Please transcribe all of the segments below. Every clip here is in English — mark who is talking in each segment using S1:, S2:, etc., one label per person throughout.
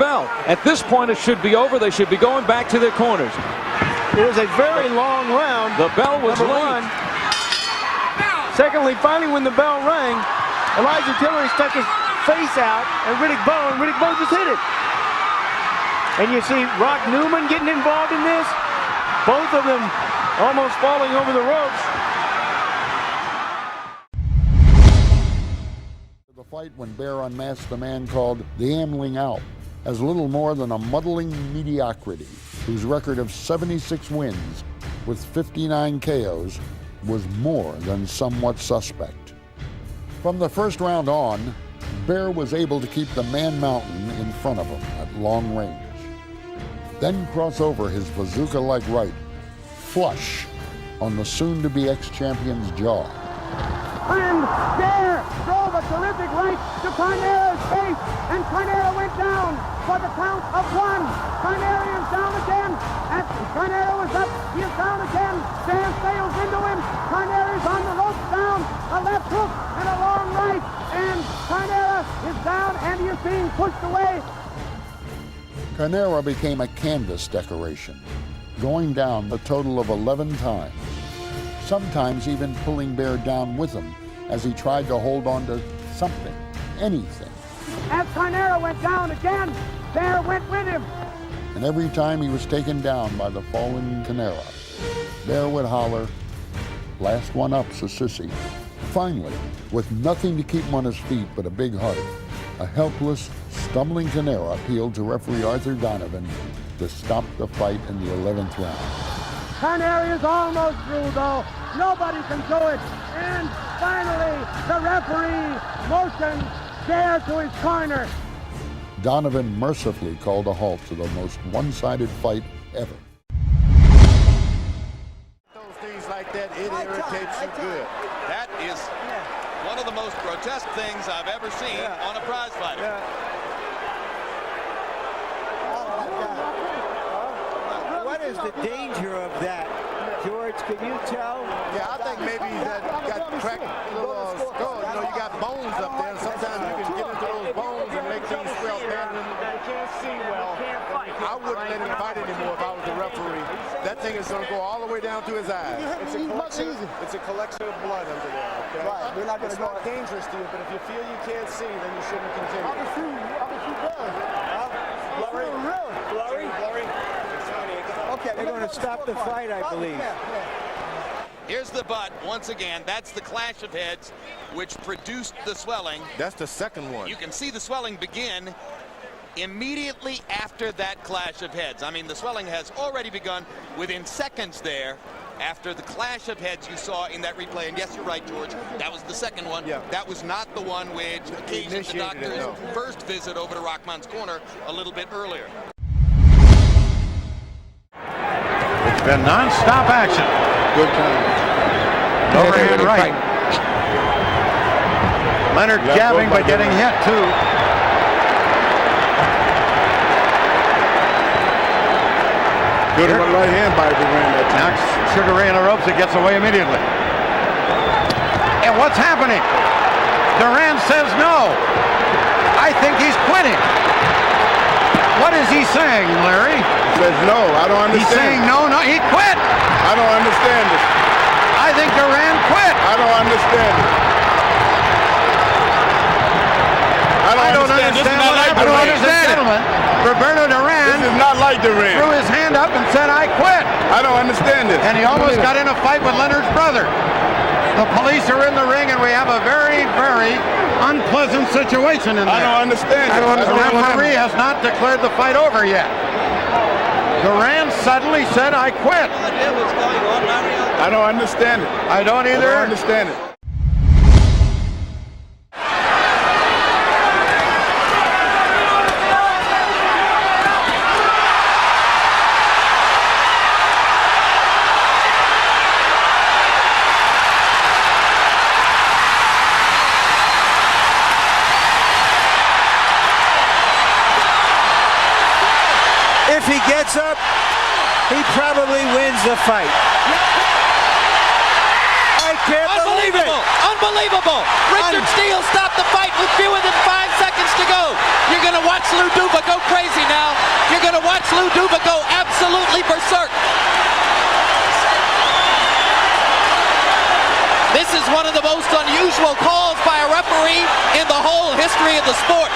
S1: bell. At this point, it should be over. They should be going back to their corners.
S2: It was a very long round.
S1: The bell was
S2: Number
S1: late.
S2: one. Secondly, finally, when the bell rang, Elijah Tillery stuck his face out, and Riddick Bowe just hit it. And you see Rock Newman getting involved in this. Both of them almost falling over the ropes.
S3: The fight when Bear unmasked a man called the Ambling Out as little more than a muddling mediocrity whose record of 76 wins with 59 KOs was more than somewhat suspect. From the first round on, Bear was able to keep the Man Mountain in front of him at long range. Then cross over his bazooka-like right, flush on the soon-to-be ex-champion's jaw.
S4: And Bear drove a terrific right to Carnero's face, and Carnero went down for the count of one. Carnero is down again, and Carnero is up, he is down again. Bear sails into him, Carnero is on the ropes down, a left hook and a long right, and Carnero is down and he is being pushed away.
S3: Carnero became a canvas decoration, going down a total of 11 times, sometimes even pulling Bear down with him as he tried to hold on to something, anything.
S4: As Carnero went down again, Bear went with him.
S3: And every time he was taken down by the fallen Carnero, Bear would holler, "Last one up's a sissy." Finally, with nothing to keep him on his feet but a big heart, a helpless, stumbling Carnero appealed to referee Arthur Donovan to stop the fight in the 11th round.
S4: Carnero is almost through, though. Nobody can do it. And finally, the referee motions Bear to his corner.
S3: Donovan mercifully called a halt to the most one-sided fight ever.
S5: Those things like that, it irritates you good.
S6: That is one of the most grotesque things I've ever seen on a prize fight.
S2: What is the danger of that, George? Can you tell?
S5: Yeah, I think maybe that got cracked little skull. You know, you got bones up there, and sometimes you can get into those bones and make things swell down. You can't see well. I wouldn't let him fight anymore if I was the referee. That thing is going to go all the way down to his eyes.
S7: It's a collection of blood under there. Okay? Right. We're not going to go dangerous to you, but if you feel you can't see, then you shouldn't continue. I'll be blurry. Blurry.
S2: Okay, they're going to stop the fight, I believe.
S6: Here's the butt. Once again, that's the clash of heads which produced the swelling.
S5: That's the second one.
S6: You can see the swelling begin immediately after that clash of heads. I mean, the swelling has already begun within seconds there after the clash of heads you saw in that replay. And yes, you're right, George. That was the second one.
S5: Yeah.
S6: That was not the one which occasioned the doctor's first visit over to Rockman's corner a little bit earlier.
S8: It's been non-stop action.
S5: Good time.
S8: Overhand right. Leonard jabbing but getting hit too.
S5: Good right hand by Duran.
S8: Now Sugar Ray in the ropes, it gets away immediately. And what's happening? Duran says no. I think he's quitting. What is he saying, Larry?
S5: He says no, I don't understand.
S8: He's saying no, he quit.
S5: I don't understand it.
S8: I think Duran quit.
S5: I don't understand it.
S8: I don't understand what happened. I don't understand it. Roberto Duran
S5: This is not like Duran.
S8: threw his hand up and said, I quit.
S5: I don't understand it.
S8: And he almost got in a fight with Leonard's brother. The police are in the ring, and we have a very, very unpleasant situation in there.
S5: I don't understand it.
S8: The referee has not declared the fight over yet. Duran suddenly said, I quit.
S5: I don't understand it.
S8: I don't either.
S5: I don't understand it.
S2: If he gets up, he probably wins the fight. I can't believe it.
S6: Unbelievable! Richard Steele stopped the fight with fewer than 5 seconds to go. You're going to watch Lou Duva go crazy most unusual calls by a referee in the whole history of the sport.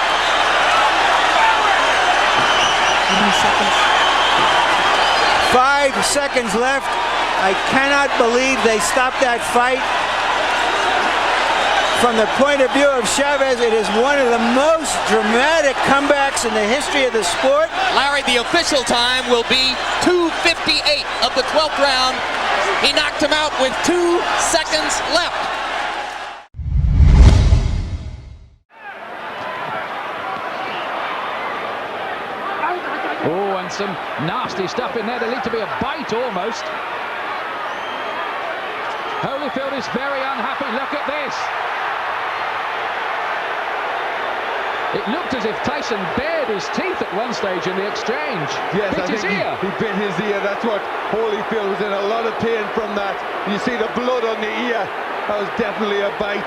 S2: 5 seconds left. I cannot believe they stopped that fight. From the point of view of Chavez, it is one of the most dramatic comebacks in the history of the sport.
S6: Larry, the official time will be 2:58 of the 12th round. He knocked him out with 2 seconds left.
S1: Oh, and some nasty stuff in there. There needs to be a bite almost. Holyfield is very unhappy. Look at this. It looked as if Tyson bared his teeth at one stage in the exchange.
S9: Yes,
S1: Bit
S9: I
S1: his
S9: think
S1: ear.
S9: he bit his ear. That's what Holyfield was in a lot of pain from that. You see the blood on the ear. That was definitely a bite.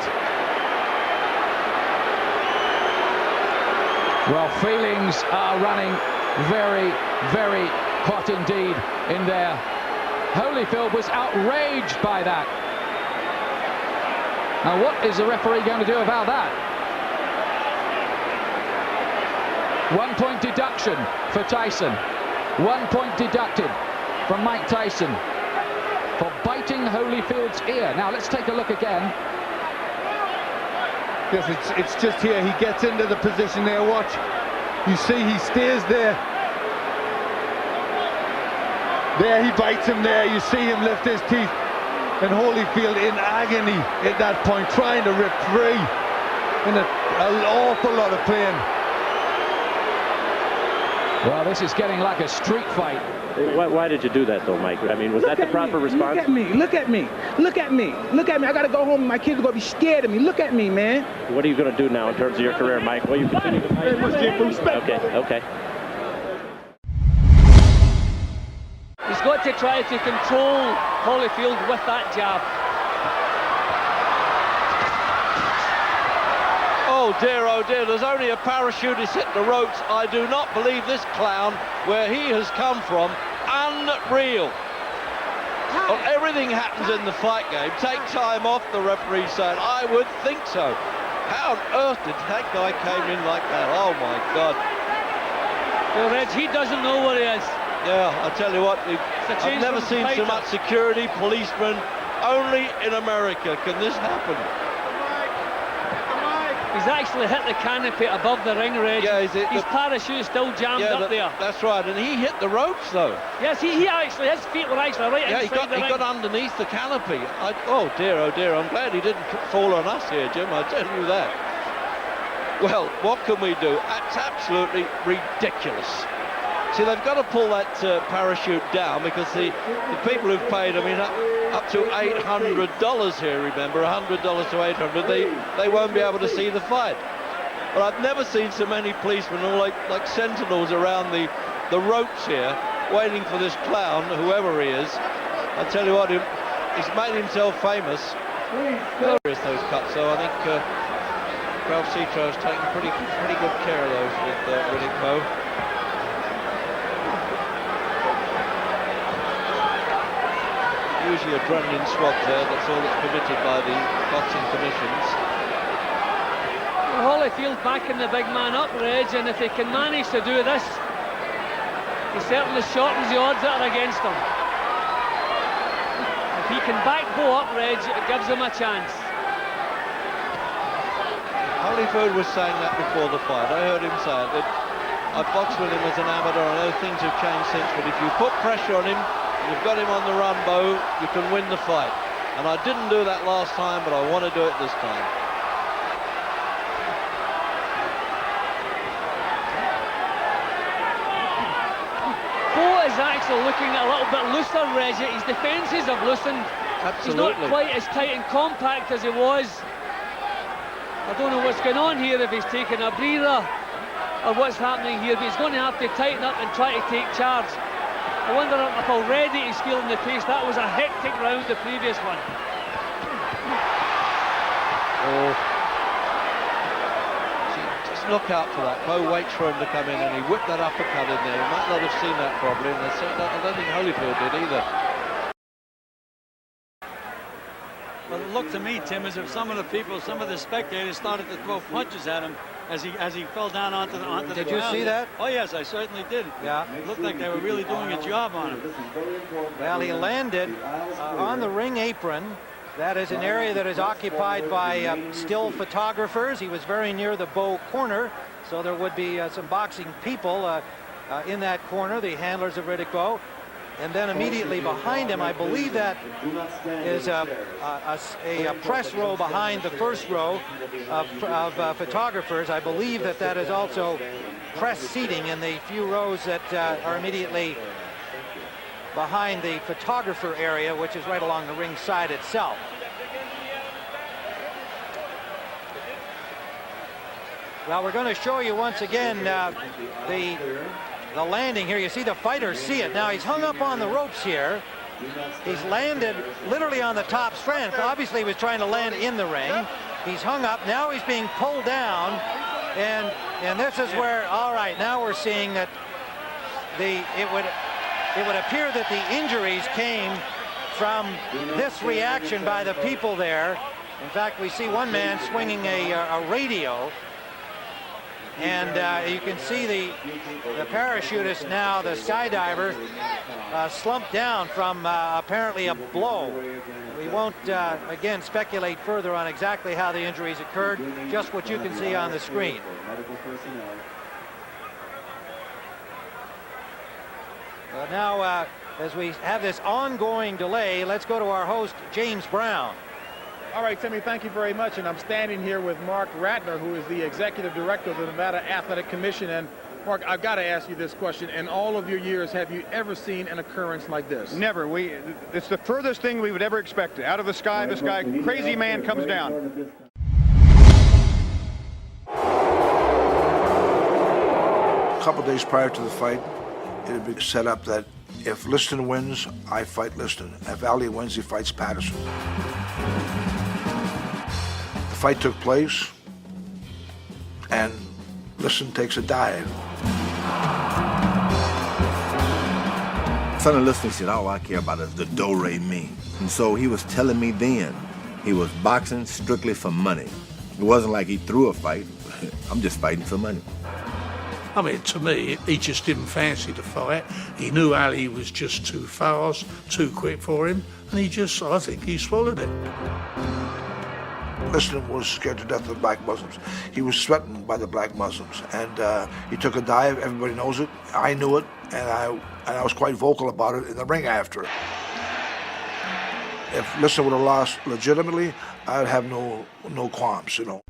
S1: Well, feelings are running very, very hot indeed in there. Holyfield was outraged by that. Now, what is the referee going to do about that? 1 point deduction for Tyson. 1 point deducted from Mike Tyson for biting Holyfield's ear. Now let's take a look again.
S9: Yes, it's just here. He gets into the position there. Watch. You see he stays there. There he bites him there. You see him lift his teeth. And Holyfield in agony at that point, trying to rip free. In an awful lot of pain.
S1: Well, this is getting like a street fight.
S10: Why did you do that, though, Mike? I mean, was that the proper response?
S11: Look at me, look at me, look at me, look at me. I got to go home and my kids are going to be scared of me. Look at me, man.
S10: What are you going to do now in terms of your career, Mike? Will you continue to fight? Okay.
S12: He's got to try to control Holyfield with that jab.
S13: Oh dear, there's only a parachutist hit the ropes. I do not believe this clown, where he has come from, unreal. Well, everything happens in the fight game. Take time off, the referee's saying. I would think so. How on earth did that guy came in like that? Oh my God.
S12: Well, Reg, he doesn't know where he is.
S13: Yeah, I tell you what, I've never seen so much security, policemen. Only in America can this happen.
S12: He's actually hit the canopy above the ring, Reg.
S13: Yeah,
S12: his parachute is still jammed up there.
S13: That's right, and he hit the ropes though.
S12: Yes, he actually, his feet were actually right inside the ring.
S13: He got underneath the canopy. Oh dear, I'm glad he didn't fall on us here, Jim, I tell you that. Well, what can we do? That's absolutely ridiculous. See, they've got to pull that parachute down because the people who've paid, I mean, up to $800 here, remember, $100 to $800, they won't be able to see the fight. But I've never seen so many policemen, all like sentinels around the ropes here, waiting for this clown, whoever he is. I tell you what, he's made himself famous. Those cuts, so I think Ralph Citro has taken pretty good care of those with Riddick Bowe. Usually adrenaline swab there, that's all that's permitted by the boxing commissions.
S12: Well, Holyfield backing the big man up, Reg, and if he can manage to do this, he certainly shortens the odds that are against him. If he can back Bowe up, Reg, it gives him a chance.
S13: Holyfield was saying that before the fight. I heard him say it, that I boxed with him as an amateur. I know things have changed since, but if you put pressure on him, you've got him on the run, Bowe, you can win the fight. And I didn't do that last time, but I want to do it this time.
S12: Bowe is actually looking a little bit looser, Reg. His defences have loosened.
S13: Absolutely.
S12: He's not quite as tight and compact as he was. I don't know what's going on here, if he's taking a breather or what's happening here, but he's going to have to tighten up and try to take charge. I wonder if already he's feeling the pace. That was a hectic round, the previous one.
S13: Oh. See, just look out for that. Bowe waits for him to come in and he whipped that uppercut in there. He might not have seen that probably, and I don't think Holyfield did either.
S14: Well, it looked to me, Tim, as if some of the spectators started to throw punches at him as he fell down onto the ground.
S8: Did you see that?
S14: Oh, yes, I certainly did.
S8: Yeah.
S14: It looked like they were really doing a job on him.
S8: Well, he landed on the ring apron. That is an area that is occupied by still photographers. He was very near the bow corner, so there would be some boxing people in that corner, the handlers of Riddick Bowe. And then immediately behind him, I believe that is a press row behind the first row of photographers. I believe that is also press seating in the few rows that are immediately behind the photographer area, which is right along the ring side itself. Well, we're going to show you once again the landing here. You see the fighters see it. Now he's hung up on the ropes here. He's landed literally on the top strand. Obviously he was trying to land in the ring. He's hung up. Now he's being pulled down. And this is where, all right, now we're seeing that it would appear that the injuries came from this reaction by the people there. In fact, we see one man swinging a radio. And you can see the parachutist now, the skydiver, slumped down from apparently a blow. We won't, again, speculate further on exactly how the injuries occurred, just what you can see on the screen. Now, as we have this ongoing delay, let's go to our host, James Brown.
S15: All right, Timmy, thank you very much. And I'm standing here with Mark Ratner, who is the executive director of the Nevada Athletic Commission. And Mark, I've got to ask you this question. In all of your years, have you ever seen an occurrence like this?
S16: Never. It's the furthest thing we would ever expect. Out of the sky, crazy man comes down.
S17: A couple days prior to the fight, it had been set up that if Liston wins, I fight Liston. If Ali wins, he fights Patterson. The fight took place, and Liston takes a dive.
S18: Son of Liston said, all I care about is the do-re-mi. And so he was telling me then he was boxing strictly for money. It wasn't like he threw a fight. I'm just fighting for money.
S19: I mean, to me, he just didn't fancy the fight. He knew Ali was just too fast, too quick for him, and I think he swallowed it.
S17: Liston was scared to death of the black Muslims. He was threatened by the black Muslims, and he took a dive. Everybody knows it. I knew it, and I was quite vocal about it in the ring after. If Liston would have lost legitimately, I'd have no qualms, you know.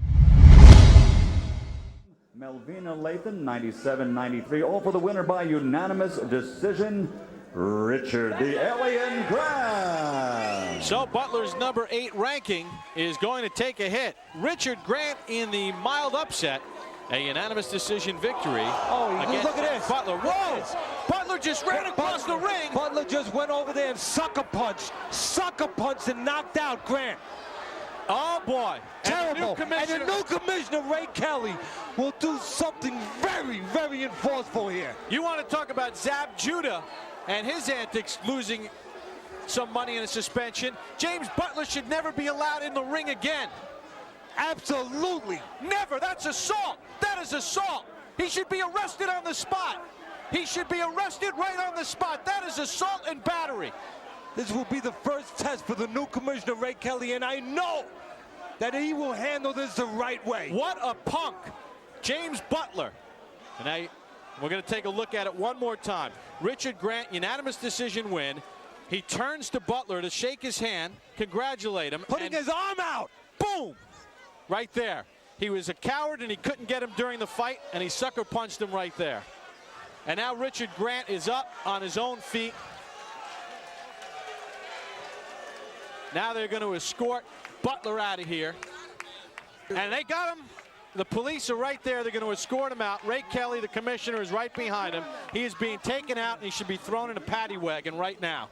S20: Melvina Lathan, 97-93, all for the winner by unanimous decision, Richard the Alien Grant.
S21: So Butler's number 8 ranking is going to take a hit. Richard Grant in the mild upset, a unanimous decision victory.
S22: Oh, look at this.
S21: Butler. Whoa! Butler just ran across the ring.
S22: Butler just went over there and sucker punched and knocked out Grant.
S21: Oh boy.
S22: Terrible. And the new commissioner, Ray Kelly, will do something very, very enforceful here.
S21: You want to talk about Zab Judah and his antics, losing some money in a suspension. James Butler should never be allowed in the ring again.
S22: Absolutely.
S21: Never. That's assault. That is assault. He should be arrested on the spot. He should be arrested right on the spot. That is assault and battery.
S22: This will be the first test for the new commissioner, Ray Kelly, and I know that he will handle this the right way.
S21: What a punk, James Butler. And we're going to take a look at it one more time. Richard Grant, unanimous decision win. He turns to Butler to shake his hand, congratulate him.
S22: Putting his arm out.
S21: Boom! Right there. He was a coward and he couldn't get him during the fight, and he sucker punched him right there. And now Richard Grant is up on his own feet. Now they're going to escort Butler out of here. And they got him. The police are right there. They're going to escort him out. Ray Kelly, the commissioner, is right behind him. He is being taken out, and he should be thrown in a paddy wagon right now.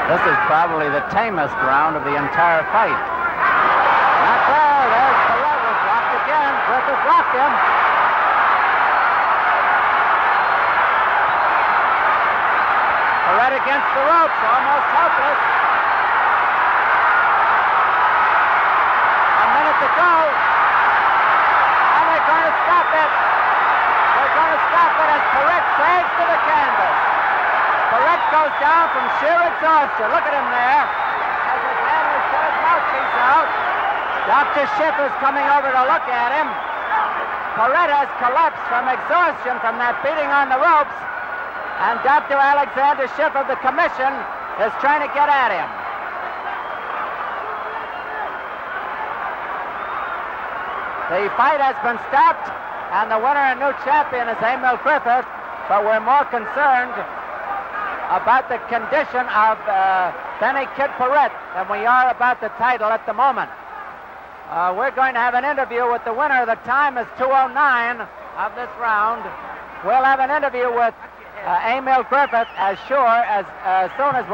S23: This is probably the tamest round of the entire fight. Not there. There's Carruthers. Rocked again. Griffith rocked him. Perret against the ropes, almost helpless. A minute to go. And they're going to stop it. They're going to stop it as Perret sags to the canvas. Perret goes down from sheer exhaustion. Look at him there. As his handler's got his mouthpiece out. Dr. Schiff is coming over to look at him. Perret has collapsed from exhaustion from that beating on the ropes. And Dr. Alexander Schiff of the Commission is trying to get at him. The fight has been stopped, and the winner and new champion is Emil Griffith, but we're more concerned about the condition of Benny Kid Perret than we are about the title at the moment. We're going to have an interview with the winner. The time is 2:09 of this round. We'll have an interview with Emil Griffith as soon as